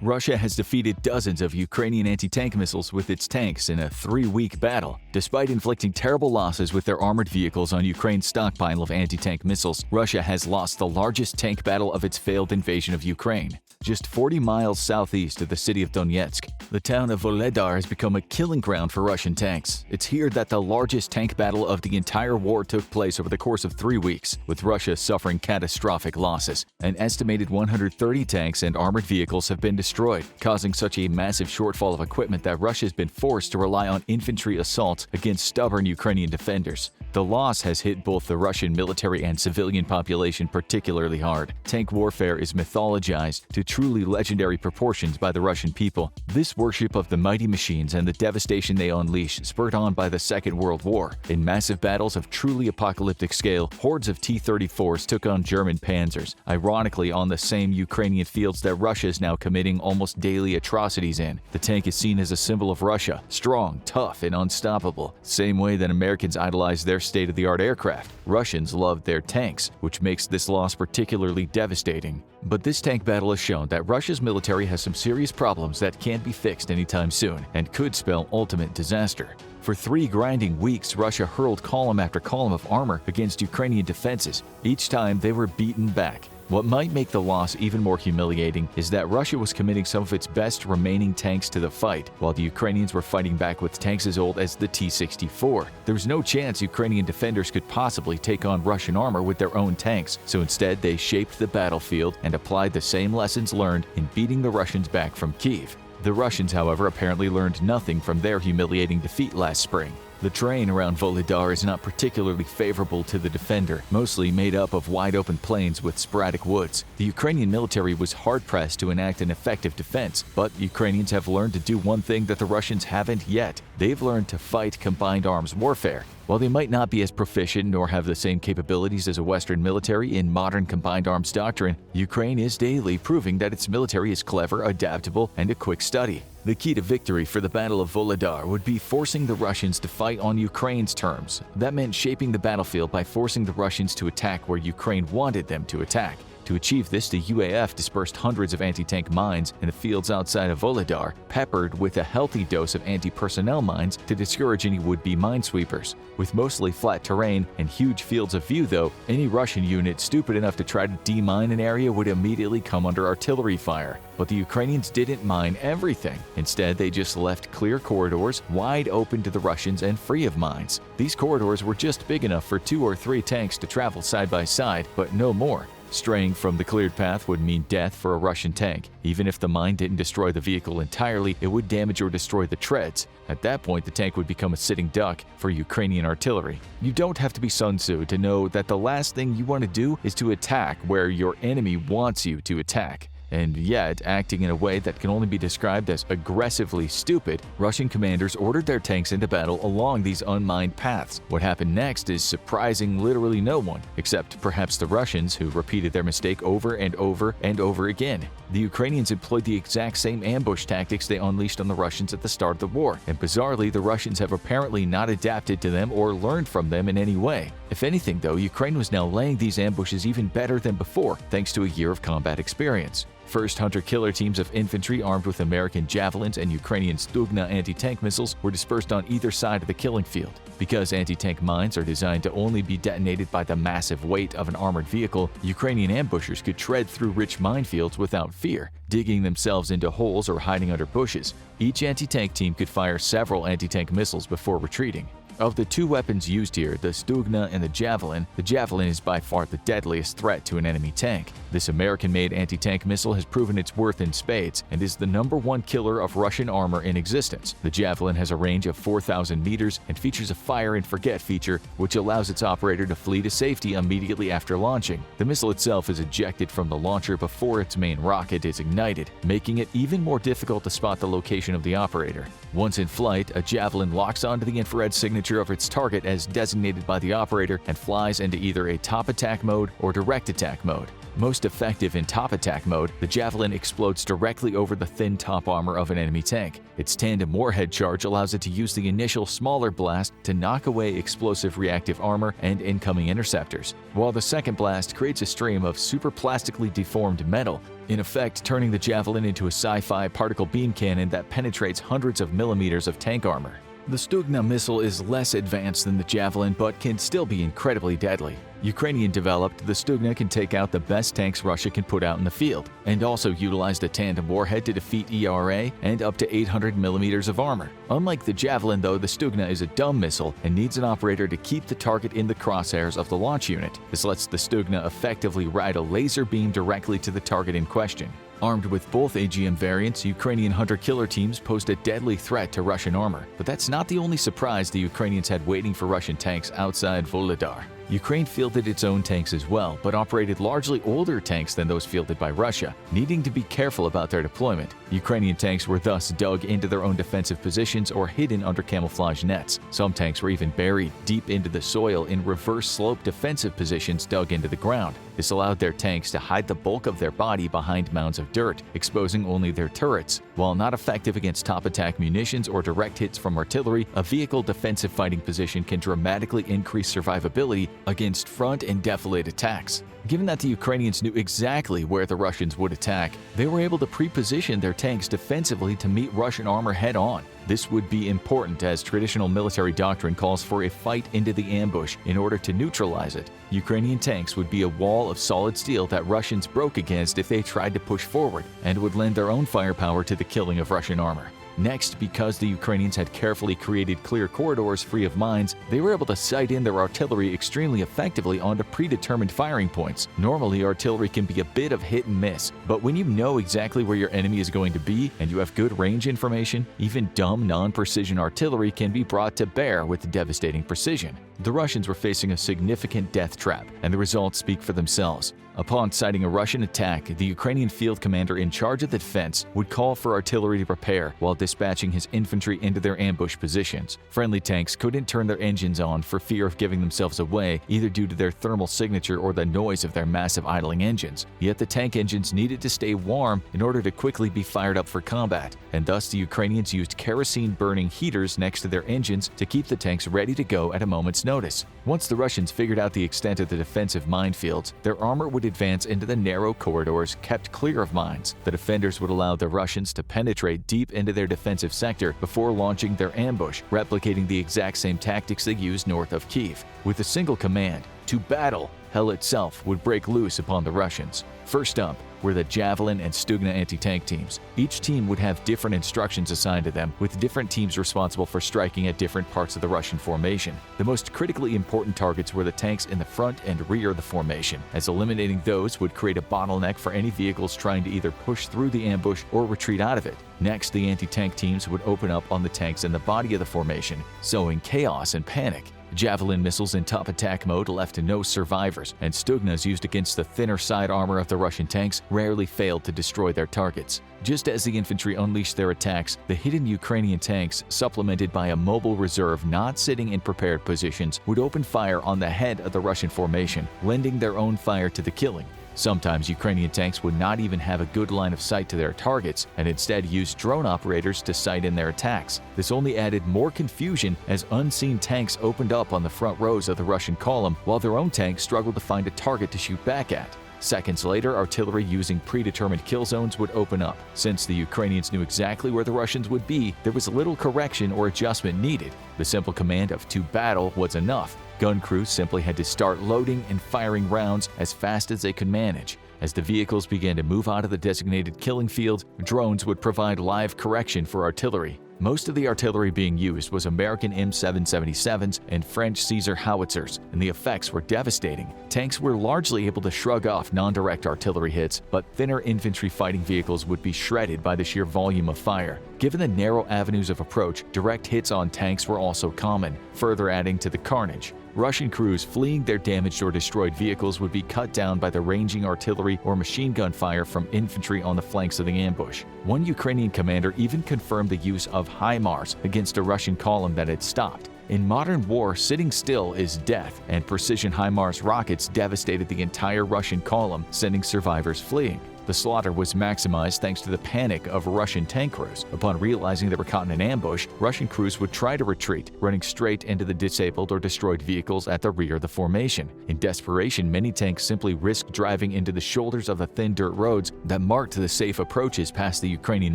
Russia has defeated dozens of Ukrainian anti-tank missiles with its tanks in a 3-week battle. Despite inflicting terrible losses with their armored vehicles on Ukraine's stockpile of anti-tank missiles, Russia has lost the largest tank battle of its failed invasion of Ukraine. Just 40 miles southeast of the city of Donetsk, the town of Vuhledar has become a killing ground for Russian tanks. It's here that the largest tank battle of the entire war took place over the course of 3 weeks, with Russia suffering catastrophic losses. An estimated 130 tanks and armored vehicles have been destroyed, causing such a massive shortfall of equipment that Russia has been forced to rely on infantry assaults against stubborn Ukrainian defenders. The loss has hit both the Russian military and civilian population particularly hard. Tank warfare is mythologized to truly legendary proportions by the Russian people. This worship of the mighty machines and the devastation they unleash spurred on by the Second World War. In massive battles of truly apocalyptic scale, hordes of T-34s took on German panzers, ironically on the same Ukrainian fields that Russia is now committing almost daily atrocities in. The tank is seen as a symbol of Russia, strong, tough, and unstoppable. Same way that Americans idolize their state-of-the-art aircraft, Russians loved their tanks, which makes this loss particularly devastating. But this tank battle has shown that Russia's military has some serious problems that can't be fixed anytime soon and could spell ultimate disaster. For 3 grinding weeks, Russia hurled column after column of armor against Ukrainian defenses. Each time, they were beaten back. What might make the loss even more humiliating is that Russia was committing some of its best remaining tanks to the fight, while the Ukrainians were fighting back with tanks as old as the T-64. There was no chance Ukrainian defenders could possibly take on Russian armor with their own tanks, so instead they shaped the battlefield and applied the same lessons learned in beating the Russians back from Kyiv. The Russians, however, apparently learned nothing from their humiliating defeat last spring. The terrain around Vuhledar is not particularly favorable to the defender, mostly made up of wide-open plains with sporadic woods. The Ukrainian military was hard-pressed to enact an effective defense, but Ukrainians have learned to do one thing that the Russians haven't yet. They've learned to fight combined arms warfare. While they might not be as proficient nor have the same capabilities as a Western military in modern combined arms doctrine, Ukraine is daily proving that its military is clever, adaptable, and a quick study. The key to victory for the Battle of Vuhledar would be forcing the Russians to fight on Ukraine's terms. That meant shaping the battlefield by forcing the Russians to attack where Ukraine wanted them to attack. To achieve this, the UAF dispersed hundreds of anti-tank mines in the fields outside of Vuhledar, peppered with a healthy dose of anti-personnel mines to discourage any would-be minesweepers. With mostly flat terrain and huge fields of view, though, any Russian unit stupid enough to try to demine an area would immediately come under artillery fire. But the Ukrainians didn't mine everything. Instead, they just left clear corridors wide open to the Russians and free of mines. These corridors were just big enough for 2 or 3 tanks to travel side by side, but no more. Straying from the cleared path would mean death for a Russian tank. Even if the mine didn't destroy the vehicle entirely, it would damage or destroy the treads. At that point, the tank would become a sitting duck for Ukrainian artillery. You don't have to be Sun Tzu to know that the last thing you want to do is to attack where your enemy wants you to attack. And yet, acting in a way that can only be described as aggressively stupid, Russian commanders ordered their tanks into battle along these unmined paths. What happened next is surprising literally no one, except perhaps the Russians, who repeated their mistake over and over and over again. The Ukrainians employed the exact same ambush tactics they unleashed on the Russians at the start of the war, and bizarrely, the Russians have apparently not adapted to them or learned from them in any way. If anything, though, Ukraine was now laying these ambushes even better than before, thanks to a year of combat experience. First hunter-killer teams of infantry armed with American javelins and Ukrainian Stugna anti-tank missiles were dispersed on either side of the killing field. Because anti-tank mines are designed to only be detonated by the massive weight of an armored vehicle, Ukrainian ambushers could tread through rich minefields without fear, digging themselves into holes or hiding under bushes. Each anti-tank team could fire several anti-tank missiles before retreating. Of the 2 weapons used here, the Stugna and the Javelin is by far the deadliest threat to an enemy tank. This American-made anti-tank missile has proven its worth in spades and is the #1 killer of Russian armor in existence. The Javelin has a range of 4,000 meters and features a fire and forget feature, which allows its operator to flee to safety immediately after launching. The missile itself is ejected from the launcher before its main rocket is ignited, making it even more difficult to spot the location of the operator. Once in flight, a Javelin locks onto the infrared signature of its target as designated by the operator and flies into either a top attack mode or direct attack mode. Most effective in top attack mode, the Javelin explodes directly over the thin top armor of an enemy tank. Its tandem warhead charge allows it to use the initial smaller blast to knock away explosive reactive armor and incoming interceptors, while the second blast creates a stream of super plastically deformed metal, in effect turning the Javelin into a sci-fi particle beam cannon that penetrates hundreds of millimeters of tank armor. The Stugna missile is less advanced than the Javelin but can still be incredibly deadly. Ukrainian developed, the Stugna can take out the best tanks Russia can put out in the field, and also utilized a tandem warhead to defeat ERA and up to 800 millimeters of armor. Unlike the Javelin though, the Stugna is a dumb missile and needs an operator to keep the target in the crosshairs of the launch unit. This lets the Stugna effectively ride a laser beam directly to the target in question. Armed with both AGM variants, Ukrainian hunter-killer teams posed a deadly threat to Russian armor. But that's not the only surprise the Ukrainians had waiting for Russian tanks outside Vuhledar. Ukraine fielded its own tanks as well, but operated largely older tanks than those fielded by Russia, needing to be careful about their deployment. Ukrainian tanks were thus dug into their own defensive positions or hidden under camouflage nets. Some tanks were even buried deep into the soil in reverse-slope defensive positions dug into the ground. This allowed their tanks to hide the bulk of their body behind mounds of dirt, exposing only their turrets. While not effective against top-attack munitions or direct hits from artillery, a vehicle defensive fighting position can dramatically increase survivability against front and defilade attacks. Given that the Ukrainians knew exactly where the Russians would attack, they were able to pre-position their tanks defensively to meet Russian armor head-on. This would be important as traditional military doctrine calls for a fight into the ambush in order to neutralize it. Ukrainian tanks would be a wall of solid steel that Russians broke against if they tried to push forward, and would lend their own firepower to the killing of Russian armor. Next, because the Ukrainians had carefully created clear corridors free of mines, they were able to sight in their artillery extremely effectively onto predetermined firing points. Normally, artillery can be a bit of hit and miss, but when you know exactly where your enemy is going to be and you have good range information, even dumb non-precision artillery can be brought to bear with devastating precision. The Russians were facing a significant death trap, and the results speak for themselves. Upon sighting a Russian attack, the Ukrainian field commander in charge of the defense would call for artillery to prepare while dispatching his infantry into their ambush positions. Friendly tanks couldn't turn their engines on for fear of giving themselves away, either due to their thermal signature or the noise of their massive idling engines. Yet the tank engines needed to stay warm in order to quickly be fired up for combat, and thus the Ukrainians used kerosene-burning heaters next to their engines to keep the tanks ready to go at a moment's notice. Once the Russians figured out the extent of the defensive minefields, their armor would advance into the narrow corridors kept clear of mines. The defenders would allow the Russians to penetrate deep into their defensive sector before launching their ambush, replicating the exact same tactics they used north of Kyiv. With a single command, to battle, hell itself would break loose upon the Russians. First up were the Javelin and Stugna anti-tank teams. Each team would have different instructions assigned to them, with different teams responsible for striking at different parts of the Russian formation. The most critically important targets were the tanks in the front and rear of the formation, as eliminating those would create a bottleneck for any vehicles trying to either push through the ambush or retreat out of it. Next, the anti-tank teams would open up on the tanks in the body of the formation, sowing chaos and panic. Javelin missiles in top attack mode left no survivors, and Stugnas used against the thinner side armor of the Russian tanks rarely failed to destroy their targets. Just as the infantry unleashed their attacks, the hidden Ukrainian tanks, supplemented by a mobile reserve not sitting in prepared positions, would open fire on the head of the Russian formation, lending their own fire to the killing. Sometimes Ukrainian tanks would not even have a good line of sight to their targets and instead use drone operators to sight in their attacks. This only added more confusion as unseen tanks opened up on the front rows of the Russian column while their own tanks struggled to find a target to shoot back at. Seconds later, artillery using predetermined kill zones would open up. Since the Ukrainians knew exactly where the Russians would be, there was little correction or adjustment needed. The simple command of "to battle" was enough. Gun crews simply had to start loading and firing rounds as fast as they could manage. As the vehicles began to move out of the designated killing field, drones would provide live correction for artillery. Most of the artillery being used was American M777s and French Caesar howitzers, and the effects were devastating. Tanks were largely able to shrug off non-direct artillery hits, but thinner infantry fighting vehicles would be shredded by the sheer volume of fire. Given the narrow avenues of approach, direct hits on tanks were also common, further adding to the carnage. Russian crews fleeing their damaged or destroyed vehicles would be cut down by the ranging artillery or machine gun fire from infantry on the flanks of the ambush. One Ukrainian commander even confirmed the use of HIMARS against a Russian column that had stopped. In modern war, sitting still is death, and precision HIMARS rockets devastated the entire Russian column, sending survivors fleeing. The slaughter was maximized thanks to the panic of Russian tank crews. Upon realizing they were caught in an ambush, Russian crews would try to retreat, running straight into the disabled or destroyed vehicles at the rear of the formation. In desperation, many tanks simply risked driving into the shoulders of the thin dirt roads that marked the safe approaches past the Ukrainian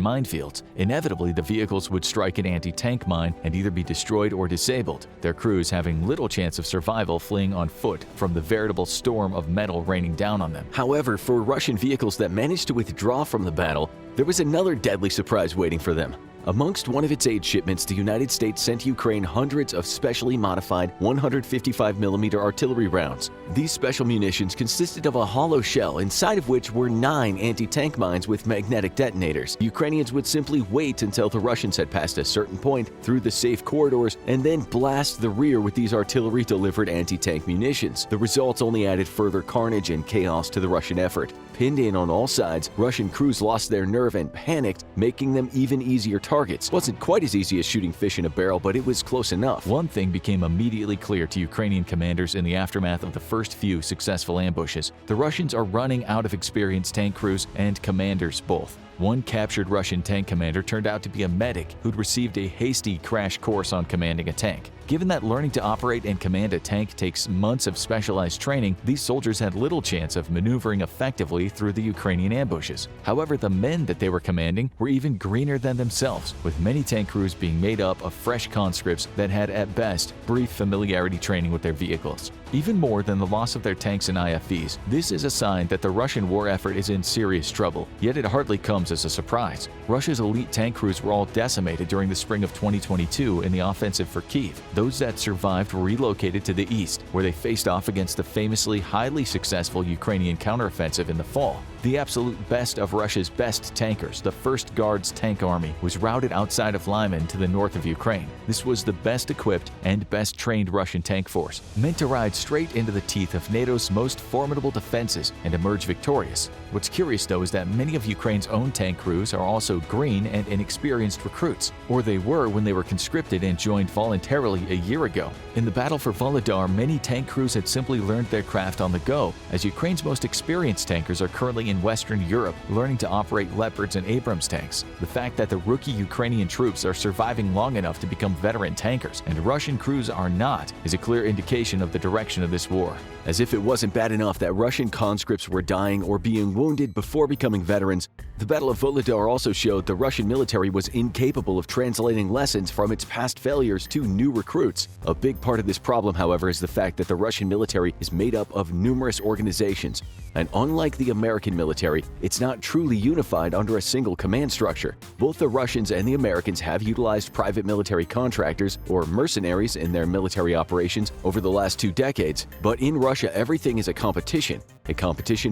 minefields. Inevitably, the vehicles would strike an anti-tank mine and either be destroyed or disabled, their crews having little chance of survival fleeing on foot from the veritable storm of metal raining down on them. However, for Russian vehicles that managed to withdraw from the battle, there was another deadly surprise waiting for them. Amongst one of its aid shipments, the United States sent Ukraine hundreds of specially modified 155mm artillery rounds. These special munitions consisted of a hollow shell, inside of which were 9 anti-tank mines with magnetic detonators. Ukrainians would simply wait until the Russians had passed a certain point through the safe corridors and then blast the rear with these artillery-delivered anti-tank munitions. The results only added further carnage and chaos to the Russian effort. Pinned in on all sides, Russian crews lost their nerve and panicked, making them even easier targets. Wasn't quite as easy as shooting fish in a barrel, but it was close enough. One thing became immediately clear to Ukrainian commanders in the aftermath of the first few successful ambushes. The Russians are running out of experienced tank crews and commanders both. One captured Russian tank commander turned out to be a medic who'd received a hasty crash course on commanding a tank. Given that learning to operate and command a tank takes months of specialized training, these soldiers had little chance of maneuvering effectively through the Ukrainian ambushes. However, the men that they were commanding were even greener than themselves, with many tank crews being made up of fresh conscripts that had at best brief familiarity training with their vehicles. Even more than the loss of their tanks and IFVs, this is a sign that the Russian war effort is in serious trouble, yet it hardly comes as a surprise. Russia's elite tank crews were all decimated during the spring of 2022 in the offensive for Kyiv. Those that survived were relocated to the east, where they faced off against the famously highly successful Ukrainian counteroffensive in the fall. The absolute best of Russia's best tankers, the 1st Guards Tank Army, was routed outside of Lyman to the north of Ukraine. This was the best equipped and best trained Russian tank force, meant to ride straight into the teeth of NATO's most formidable defenses and emerge victorious. What's curious though is that many of Ukraine's own tank crews are also green and inexperienced recruits, or they were when they were conscripted and joined voluntarily a year ago. In the battle for Vuhledar, many tank crews had simply learned their craft on the go, as Ukraine's most experienced tankers are currently in Western Europe learning to operate Leopards and Abrams tanks. The fact that the rookie Ukrainian troops are surviving long enough to become veteran tankers and Russian crews are not is a clear indication of the direction of this war. As if it wasn't bad enough that Russian conscripts were dying or being wounded before becoming veterans, the Battle of Vuhledar also showed the Russian military was incapable of translating lessons from its past failures to new recruits. A big part of this problem, however, is the fact that the Russian military is made up of numerous organizations, and unlike the American military, it's not truly unified under a single command structure. Both the Russians and the Americans have utilized private military contractors or mercenaries in their military operations over the last 2 decades, but in Russia everything is a competition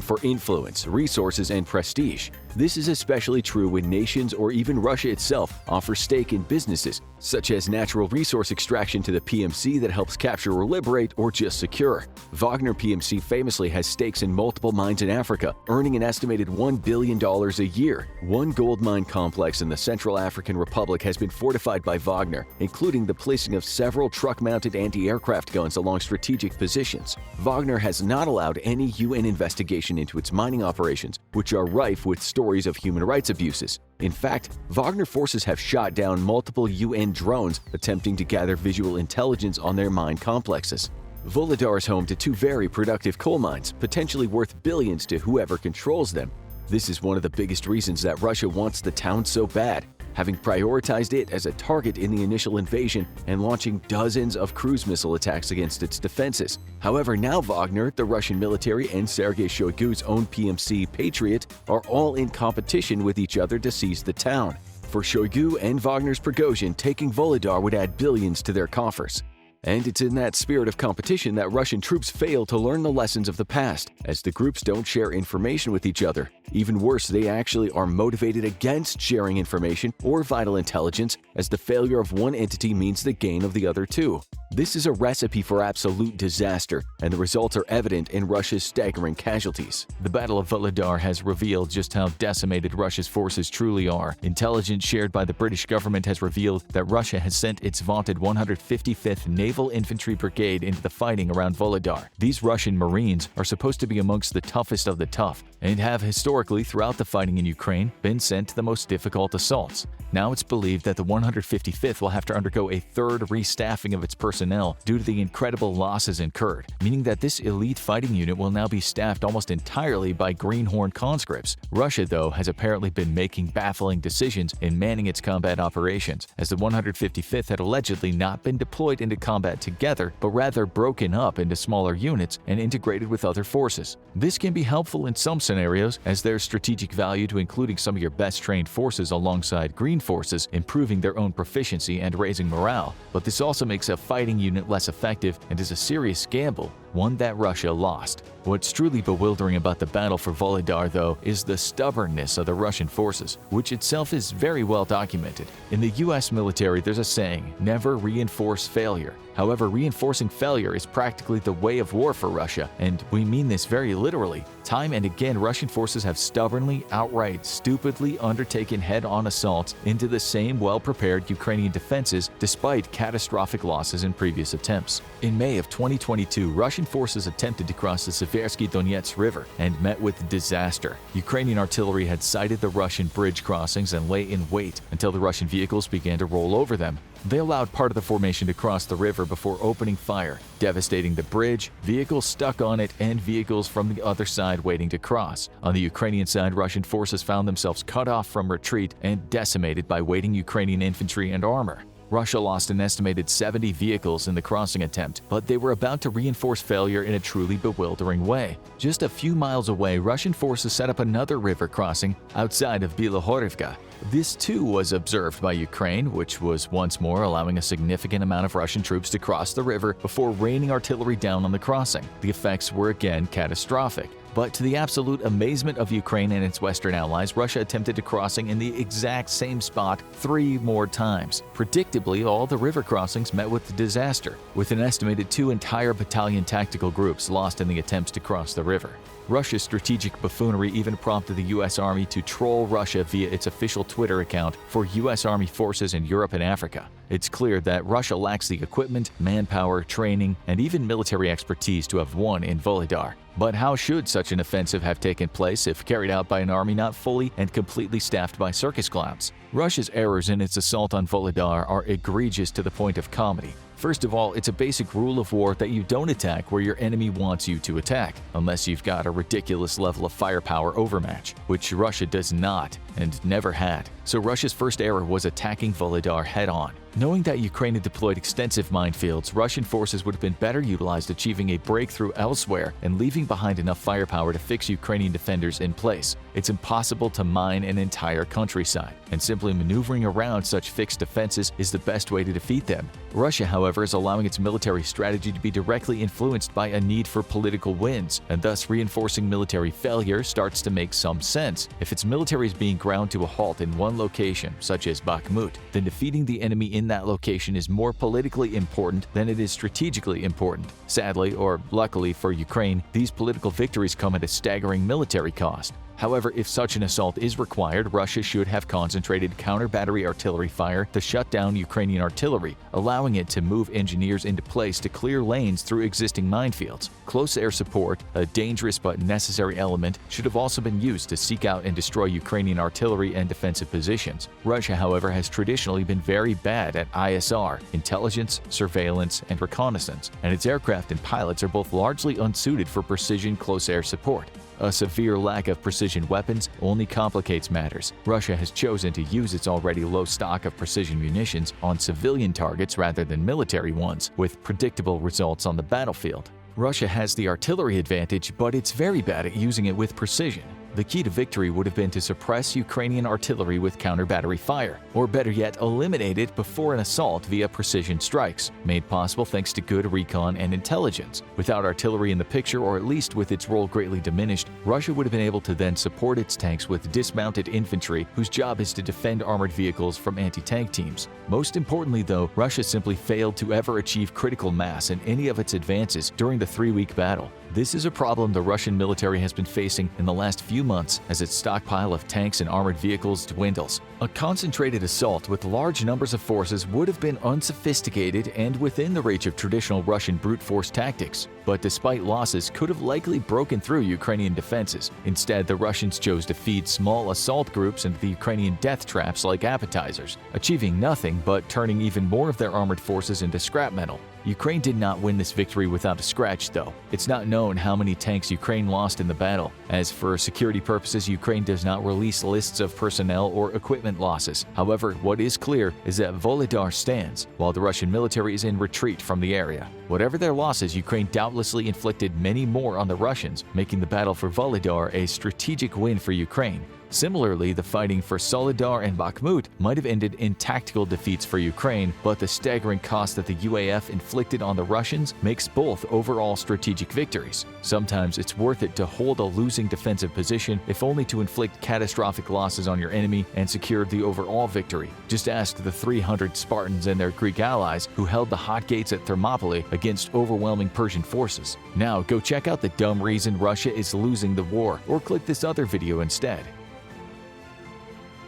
for influence, resources, and prestige. This is especially true when nations or even Russia itself offer stake in businesses, such as natural resource extraction to the PMC that helps capture or liberate or just secure. Wagner PMC famously has stakes in multiple mines in Africa, earning an estimated $1 billion a year. One gold mine complex in the Central African Republic has been fortified by Wagner, including the placing of several truck-mounted anti-aircraft guns along strategic positions. Wagner has not allowed any UN investigation into its mining operations, which are rife with stories of human rights abuses. In fact, Wagner forces have shot down multiple UN drones attempting to gather visual intelligence on their mine complexes. Vuhledar is home to 2 very productive coal mines, potentially worth billions to whoever controls them. This is one of the biggest reasons that Russia wants the town so bad, having prioritized it as a target in the initial invasion and launching dozens of cruise missile attacks against its defenses. However, now Wagner, the Russian military, and Sergei Shoigu's own PMC Patriot are all in competition with each other to seize the town. For Shoigu and Wagner's Prigozhin, taking Vuhledar would add billions to their coffers. And it's in that spirit of competition that Russian troops fail to learn the lessons of the past, as the groups don't share information with each other. Even worse, they actually are motivated against sharing information or vital intelligence, as the failure of one entity means the gain of the other 2. This is a recipe for absolute disaster, and the results are evident in Russia's staggering casualties. The Battle of Vuhledar has revealed just how decimated Russia's forces truly are. Intelligence shared by the British government has revealed that Russia has sent its vaunted 155th Naval Infantry Brigade into the fighting around Vuhledar. These Russian Marines are supposed to be amongst the toughest of the tough, and have historically, throughout the fighting in Ukraine, been sent to the most difficult assaults. Now it's believed that the 155th will have to undergo a third restaffing of its personnel due to the incredible losses incurred, meaning that this elite fighting unit will now be staffed almost entirely by greenhorn conscripts. Russia, though, has apparently been making baffling decisions in manning its combat operations, as the 155th had allegedly not been deployed into combat together, but rather broken up into smaller units and integrated with other forces. This can be helpful in some scenarios, as there's strategic value to including some of your best trained forces alongside green forces, improving their own proficiency and raising morale, but this also makes a fighting unit less effective and is a serious gamble, one that Russia lost. What's truly bewildering about the battle for Vuhledar, though, is the stubbornness of the Russian forces, which itself is very well documented. In the US military, there's a saying, never reinforce failure. However, reinforcing failure is practically the way of war for Russia, and we mean this very literally. Time and again, Russian forces have stubbornly, outright, stupidly undertaken head-on assaults into the same well-prepared Ukrainian defenses despite catastrophic losses in previous attempts. In May of 2022, Russian forces attempted to cross the Seversky Donetsk River and met with disaster. Ukrainian artillery had sighted the Russian bridge crossings and lay in wait until the Russian vehicles began to roll over them. They allowed part of the formation to cross the river before opening fire, devastating the bridge, vehicles stuck on it, and vehicles from the other side waiting to cross. On the Ukrainian side, Russian forces found themselves cut off from retreat and decimated by waiting Ukrainian infantry and armor. Russia lost an estimated 70 vehicles in the crossing attempt, but they were about to reinforce failure in a truly bewildering way. Just a few miles away, Russian forces set up another river crossing outside of Vuhledar. This too was observed by Ukraine, which was once more allowing a significant amount of Russian troops to cross the river before raining artillery down on the crossing. The effects were again catastrophic. But to the absolute amazement of Ukraine and its Western allies, Russia attempted a crossing in the exact same spot 3 more times. Predictably, all the river crossings met with disaster, with an estimated 2 entire battalion tactical groups lost in the attempts to cross the river. Russia's strategic buffoonery even prompted the U.S. Army to troll Russia via its official Twitter account for U.S. Army forces in Europe and Africa. It's clear that Russia lacks the equipment, manpower, training, and even military expertise to have won in Vuhledar. But how should such an offensive have taken place if carried out by an army not fully and completely staffed by circus clowns? Russia's errors in its assault on Vuhledar are egregious to the point of comedy. First of all, it's a basic rule of war that you don't attack where your enemy wants you to attack, unless you've got a ridiculous level of firepower overmatch, which Russia does not and never had. So Russia's first error was attacking Vuhledar head-on. Knowing that Ukraine had deployed extensive minefields, Russian forces would have been better utilized achieving a breakthrough elsewhere and leaving behind enough firepower to fix Ukrainian defenders in place. It's impossible to mine an entire countryside, and simply maneuvering around such fixed defenses is the best way to defeat them. Russia, however, is allowing its military strategy to be directly influenced by a need for political wins, and thus reinforcing military failure starts to make some sense. If its military is being ground to a halt in one location, such as Bakhmut, then defeating the enemy in that location is more politically important than it is strategically important. Sadly, or luckily for Ukraine, these political victories come at a staggering military cost. However, if such an assault is required, Russia should have concentrated counter-battery artillery fire to shut down Ukrainian artillery, allowing it to move engineers into place to clear lanes through existing minefields. Close air support, a dangerous but necessary element, should have also been used to seek out and destroy Ukrainian artillery and defensive positions. Russia, however, has traditionally been very bad at ISR, intelligence, surveillance, and reconnaissance, and its aircraft and pilots are both largely unsuited for precision close air support. A severe lack of precision weapons only complicates matters. Russia has chosen to use its already low stock of precision munitions on civilian targets rather than military ones, with predictable results on the battlefield. Russia has the artillery advantage, but it's very bad at using it with precision. The key to victory would have been to suppress Ukrainian artillery with counter-battery fire, or better yet, eliminate it before an assault via precision strikes, made possible thanks to good recon and intelligence. Without artillery in the picture, or at least with its role greatly diminished, Russia would have been able to then support its tanks with dismounted infantry whose job is to defend armored vehicles from anti-tank teams. Most importantly though, Russia simply failed to ever achieve critical mass in any of its advances during the 3-week battle. This is a problem the Russian military has been facing in the last few months as its stockpile of tanks and armored vehicles dwindles. A concentrated assault with large numbers of forces would have been unsophisticated and within the reach of traditional Russian brute force tactics, but despite losses could have likely broken through Ukrainian defenses. Instead, the Russians chose to feed small assault groups into the Ukrainian death traps like appetizers, achieving nothing but turning even more of their armored forces into scrap metal. Ukraine did not win this victory without a scratch, though. It's not known how many tanks Ukraine lost in the battle, as for security purposes, Ukraine does not release lists of personnel or equipment losses. However, what is clear is that Vuhledar stands, while the Russian military is in retreat from the area. Whatever their losses, Ukraine doubtlessly inflicted many more on the Russians, making the battle for Vuhledar a strategic win for Ukraine. Similarly, the fighting for Soledar and Bakhmut might have ended in tactical defeats for Ukraine, but the staggering cost that the UAF inflicted on the Russians makes both overall strategic victories. Sometimes it's worth it to hold a losing defensive position, if only to inflict catastrophic losses on your enemy and secure the overall victory. Just ask the 300 Spartans and their Greek allies who held the hot gates at Thermopylae against overwhelming Persian forces. Now go check out the dumb reason Russia is losing the war, or click this other video instead.